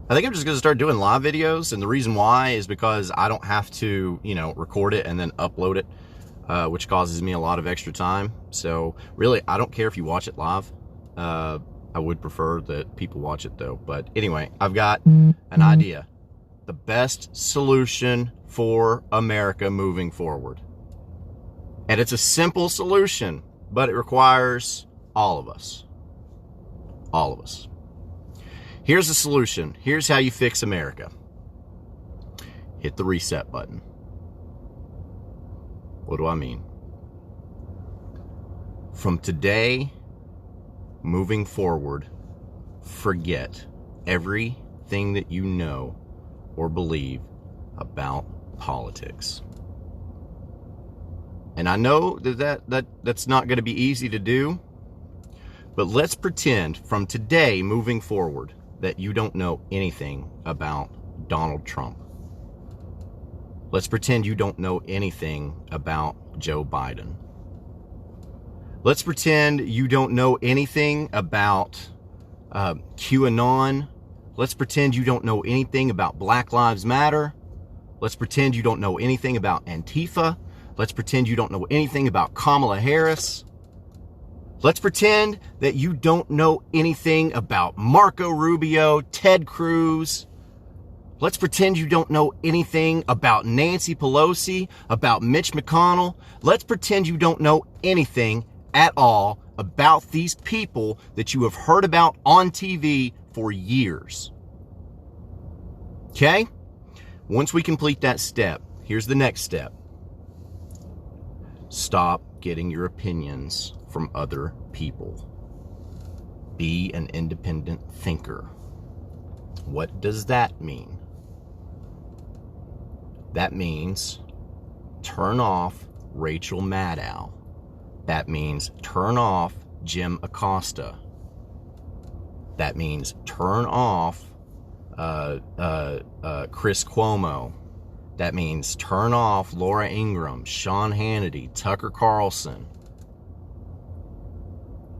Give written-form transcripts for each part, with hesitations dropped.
I think I'm just going to start doing live videos, and the reason why is because I don't have to, record it and then upload it, which causes me a lot of extra time. So really, I don't care if you watch it live. I would prefer that people watch it though. But anyway, I've got an idea. The best solution for America moving forward. And it's a simple solution, but it requires all of us. All of us. Here's the solution. Here's how you fix America. Hit the reset button. What do I mean? From today, moving forward, forget everything that you know or believe about politics. And I know that's not going to be easy to do, but let's pretend from today moving forward that you don't know anything about Donald Trump. Let's pretend you don't know anything about Joe Biden. Let's pretend you don't know anything about QAnon. Let's pretend you don't know anything about Black Lives Matter. Let's pretend you don't know anything about Antifa. Let's pretend you don't know anything about Kamala Harris. Let's pretend that you don't know anything about Marco Rubio, Ted Cruz. Let's pretend you don't know anything about Nancy Pelosi, about Mitch McConnell. Let's pretend you don't know anything at all about these people that you have heard about on TV for years. Okay? Once we complete that step, here's the next step. Stop getting your opinions from other people. Be an independent thinker. What does that mean? That means turn off Rachel Maddow. That means turn off Jim Acosta. That means turn off Chris Cuomo. That means turn off Laura Ingraham, Sean Hannity, Tucker Carlson.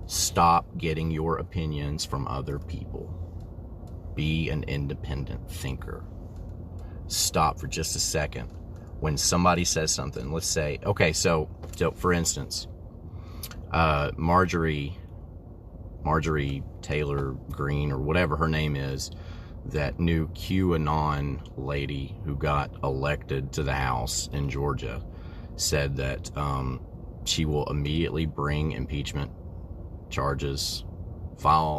Stop getting your opinions from other people. Be an independent thinker. Stop for just a second. When somebody says something, let's say, okay, so for instance, Marjorie Taylor Greene, or whatever her name is, that new QAnon lady who got elected to the House in Georgia, said that she will immediately file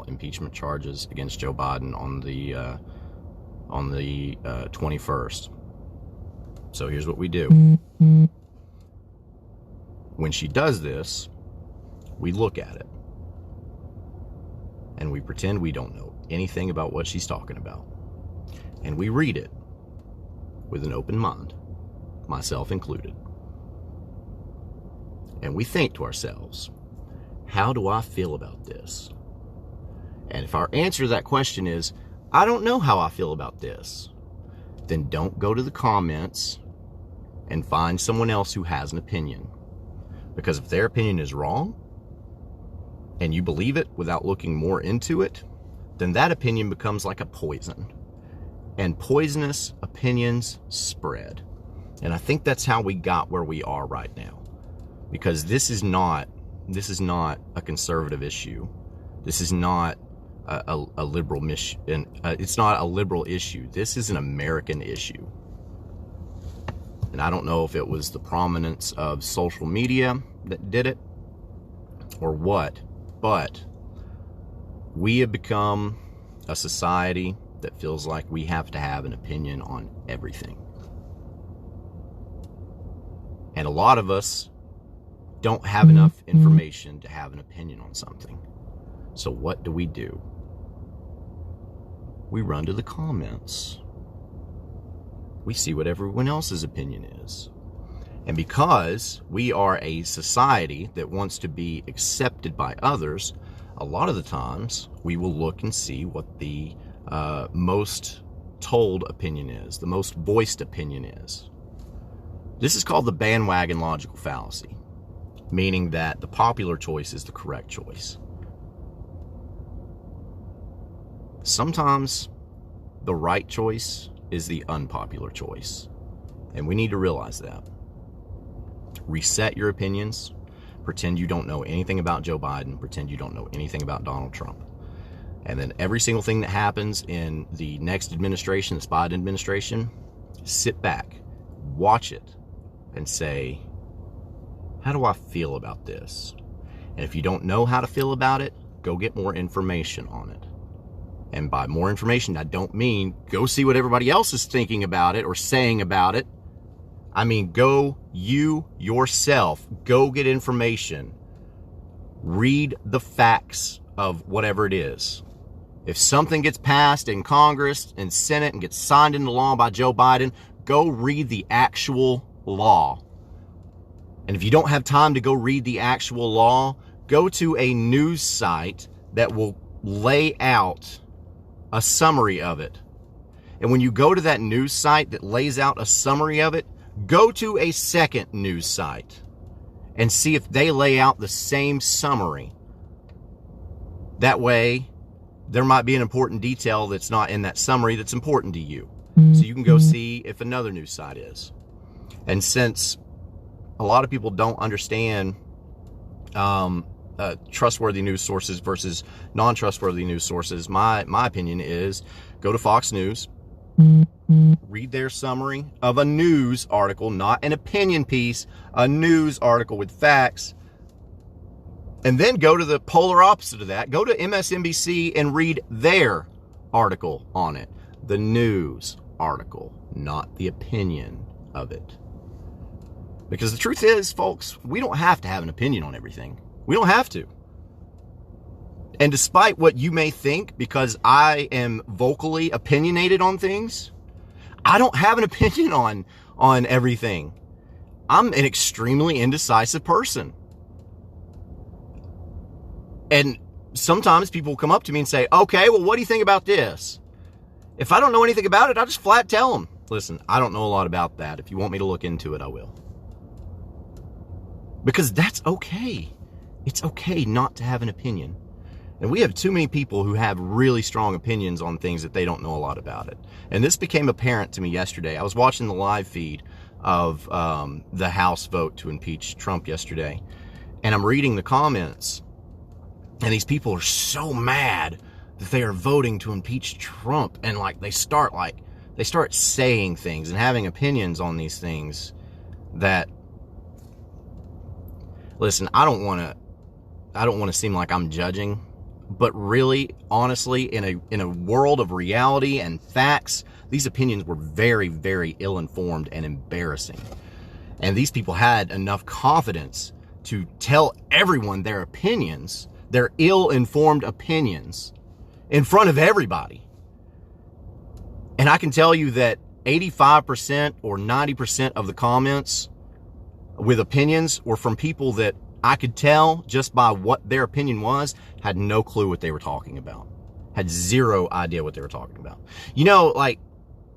impeachment charges against Joe Biden on the 21st. So here's what we do. When she does this, we look at it and we pretend we don't know anything about what she's talking about. And we read it with an open mind, myself included. And we think to ourselves, how do I feel about this? And if our answer to that question is, I don't know how I feel about this, then don't go to the comments and find someone else who has an opinion. Because if their opinion is wrong, and you believe it without looking more into it, then that opinion becomes like a poison. And poisonous opinions spread. And I think that's how we got where we are right now. Because this is not a conservative issue. This is not a liberal mission. It's not a liberal issue. This is an American issue. And I don't know if it was the prominence of social media that did it or what, but we have become a society that feels like we have to have an opinion on everything. And a lot of us don't have enough information to have an opinion on something. So what do? We run to the comments. We see what everyone else's opinion is. And because we are a society that wants to be accepted by others, a lot of the times we will look and see what the most told opinion is, the most voiced opinion is. This is called the bandwagon logical fallacy, meaning that the popular choice is the correct choice. Sometimes the right choice is the unpopular choice. And we need to realize that. Reset your opinions. Pretend you don't know anything about Joe Biden. Pretend you don't know anything about Donald Trump. And then every single thing that happens in the next administration, this Biden administration, sit back, watch it, and say, how do I feel about this? And if you don't know how to feel about it, go get more information on it. And by more information, I don't mean go see what everybody else is thinking about it or saying about it. I mean, go you yourself, go get information. Read the facts of whatever it is. If something gets passed in Congress and Senate and gets signed into law by Joe Biden, go read the actual law. And if you don't have time to go read the actual law, go to a news site that will lay out a summary of it. And when you go to that news site that lays out a summary of it, go to a second news site and see if they lay out the same summary. That way, there might be an important detail that's not in that summary that's important to you. So you can go see if another news site is. And since a lot of people don't understand trustworthy news sources versus non-trustworthy news sources, my opinion is go to Fox News, read their summary of a news article, not an opinion piece, a news article with facts, and then go to the polar opposite of that. Go to MSNBC and read their article on it, the news article, not the opinion of it. Because the truth is, folks, we don't have to have an opinion on everything. We don't have to. And despite what you may think, because I am vocally opinionated on things, I don't have an opinion on everything. I'm an extremely indecisive person. And sometimes people will come up to me and say, okay, well, what do you think about this? If I don't know anything about it, I just flat tell them, listen, I don't know a lot about that. If you want me to look into it, I will. Because that's okay. It's okay not to have an opinion. And we have too many people who have really strong opinions on things that they don't know a lot about it. And this became apparent to me yesterday. I was watching the live feed of the House vote to impeach Trump yesterday. And I'm reading the comments. And these people are so mad that they are voting to impeach Trump. And they start saying things and having opinions on these things that, listen, I don't want to seem like I'm judging, but really, honestly, in a world of reality and facts, these opinions were very, very ill-informed and embarrassing. And these people had enough confidence to tell everyone their opinions, their ill-informed opinions, in front of everybody. And I can tell you that 85% or 90% of the comments with opinions were from people that I could tell just by what their opinion was, had no clue what they were talking about. Had zero idea what they were talking about. You know,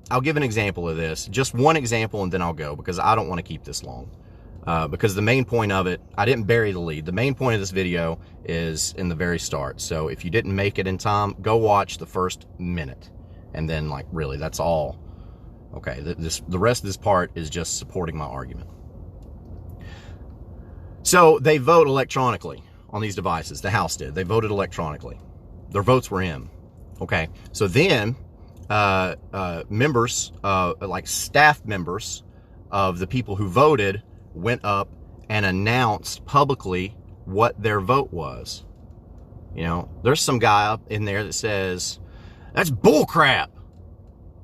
I'll give an example of this. Just one example and then I'll go, because I don't want to keep this long. Because the main point of it, I didn't bury the lead. The main point of this video is in the very start. So if you didn't make it in time, go watch the first minute. And then, really, that's all. Okay, the rest of this part is just supporting my argument. So they vote electronically on these devices. The House did. They voted electronically. Their votes were in. Okay. So then members, staff members of the people who voted went up and announced publicly what their vote was. You know, there's some guy up in there that says, that's bullcrap.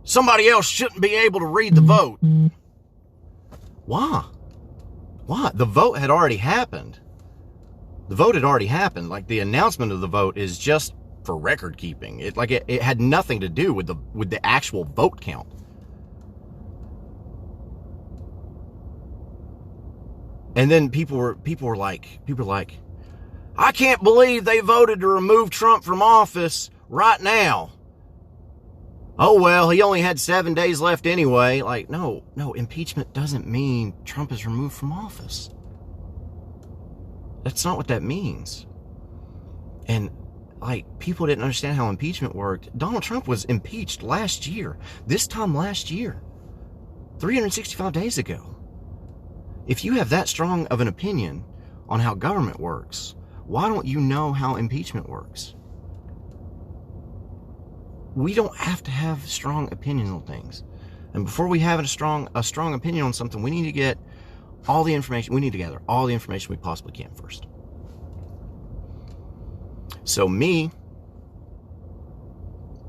Somebody else shouldn't be able to read the vote. Why? Why? The vote had already happened. The vote had already happened. The announcement of the vote is just for record keeping. It had nothing to do with the actual vote count. And then people were like, I can't believe they voted to remove Trump from office right now. Oh, well, he only had 7 days left anyway. No, impeachment doesn't mean Trump is removed from office. That's not what that means. And, like, people didn't understand how impeachment worked. Donald Trump was impeached last year, this time last year, 365 days ago. If you have that strong of an opinion on how government works, why don't you know how impeachment works? We don't have to have strong opinions on things. And before we have a strong opinion on something, we need to get all the information. We need to gather all the information we possibly can first. So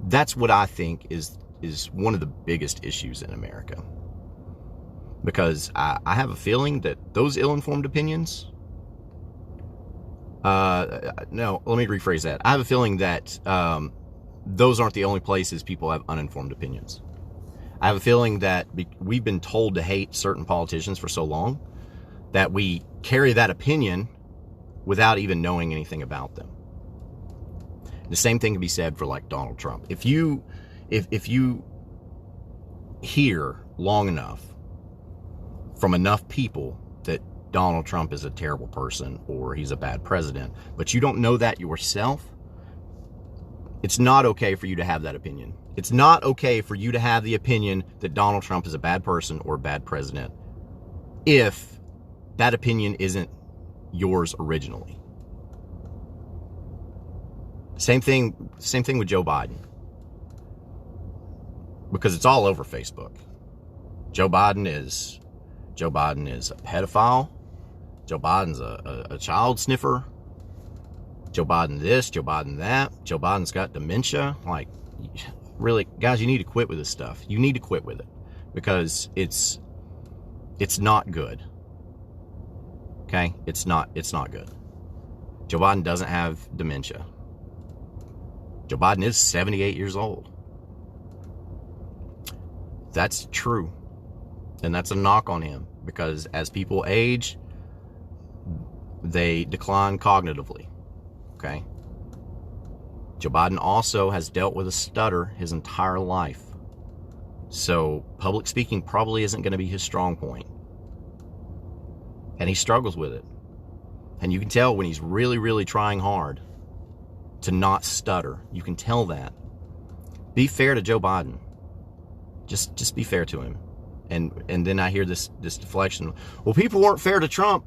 that's what I think is one of the biggest issues in America. Because I have a feeling that those ill-informed opinions, no, let me rephrase that. I have a feeling that those aren't the only places people have uninformed opinions. I have a feeling that we've been told to hate certain politicians for so long that we carry that opinion without even knowing anything about them. The same thing can be said for like Donald Trump. If you hear long enough from enough people that Donald Trump is a terrible person or he's a bad president, but you don't know that yourself, it's not okay for you to have that opinion. It's not okay for you to have the opinion that Donald Trump is a bad person or a bad president if that opinion isn't yours originally. Same thing with Joe Biden. Because it's all over Facebook. Joe Biden is a pedophile. Joe Biden's a child sniffer. Joe Biden this, Joe Biden that. Joe Biden's got dementia. Like, really, guys, you need to quit with this stuff. You need to quit with it. Because it's not good. Okay? It's not good. Joe Biden doesn't have dementia. Joe Biden is 78 years old. That's true. And that's a knock on him. Because as people age, they decline cognitively. Okay? Joe Biden also has dealt with a stutter his entire life. So public speaking probably isn't going to be his strong point. And he struggles with it. And you can tell when he's really, really trying hard to not stutter. You can tell that. Be fair to Joe Biden. Just be fair to him. And then I hear this deflection. Well, people weren't fair to Trump.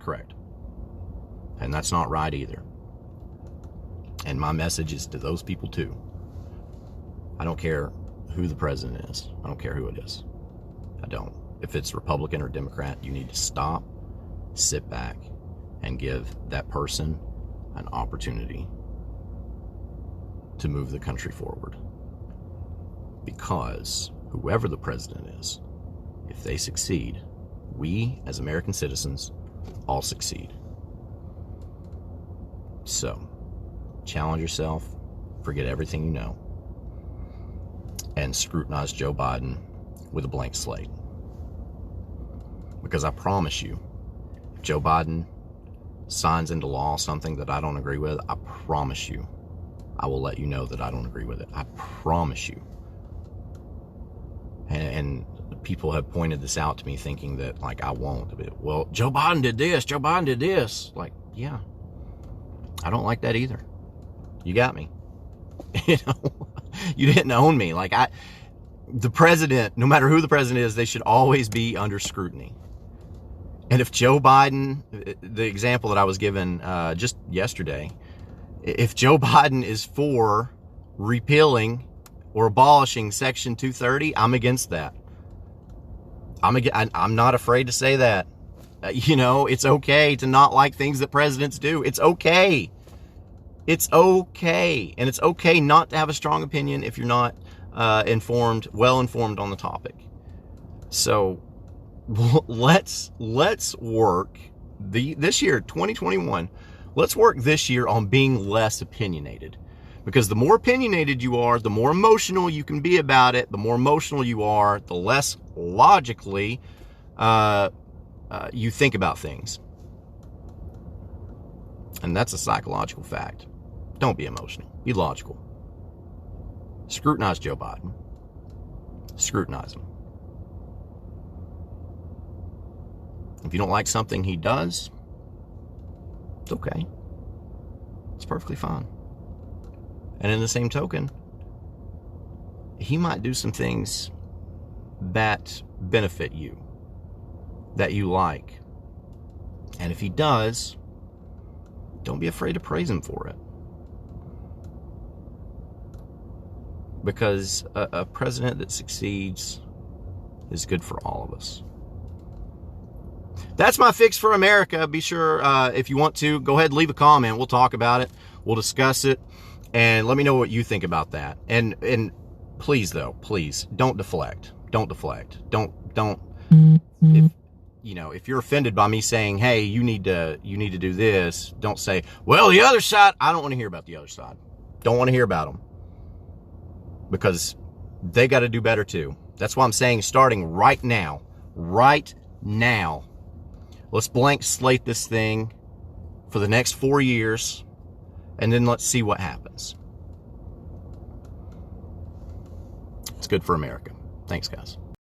Correct. And that's not right either. And my message is to those people too. I don't care who the president is. I don't care who it is. I don't. If it's Republican or Democrat, you need to stop, sit back, and give that person an opportunity to move the country forward. Because whoever the president is, if they succeed, we as American citizens all succeed. So, challenge yourself, forget everything you know, and scrutinize Joe Biden with a blank slate. Because I promise you, if Joe Biden signs into law something that I don't agree with, I promise you, I will let you know that I don't agree with it. I promise you. And people have pointed this out to me thinking that, like, I won't. Well, Joe Biden did this. Joe Biden did this. Like, yeah. I don't like that either. You got me. You didn't own me. Like, the president, no matter who the president is, they should always be under scrutiny. And if Joe Biden, the example that I was given just yesterday, if Joe Biden is for repealing or abolishing Section 230, I'm against that. I'm not afraid to say that. It's okay to not like things that presidents do. It's okay. It's okay. And it's okay not to have a strong opinion if you're not well informed on the topic. So let's work this year, 2021. Let's work this year on being less opinionated. Because the more opinionated you are, the more emotional you can be about it. The more emotional you are, the less logically you think about things. And that's a psychological fact. Don't be emotional. Be logical. Scrutinize Joe Biden. Scrutinize him. If you don't like something he does, it's okay. It's perfectly fine. And in the same token, he might do some things that benefit you, that you like. And if he does, don't be afraid to praise him for it. Because a president that succeeds is good for all of us. That's my fix for America. Be sure, if you want to, go ahead and leave a comment. We'll talk about it. We'll discuss it. And let me know what you think about that. And please, though, please, don't deflect. Don't deflect. Don't, if you're offended by me saying, hey, you need to do this, don't say, well, the other side, I don't want to hear about the other side. Don't want to hear about them. Because they got to do better too. That's why I'm saying starting right now, let's blank slate this thing for the next 4 years, and then let's see what happens. It's good for America. Thanks, guys.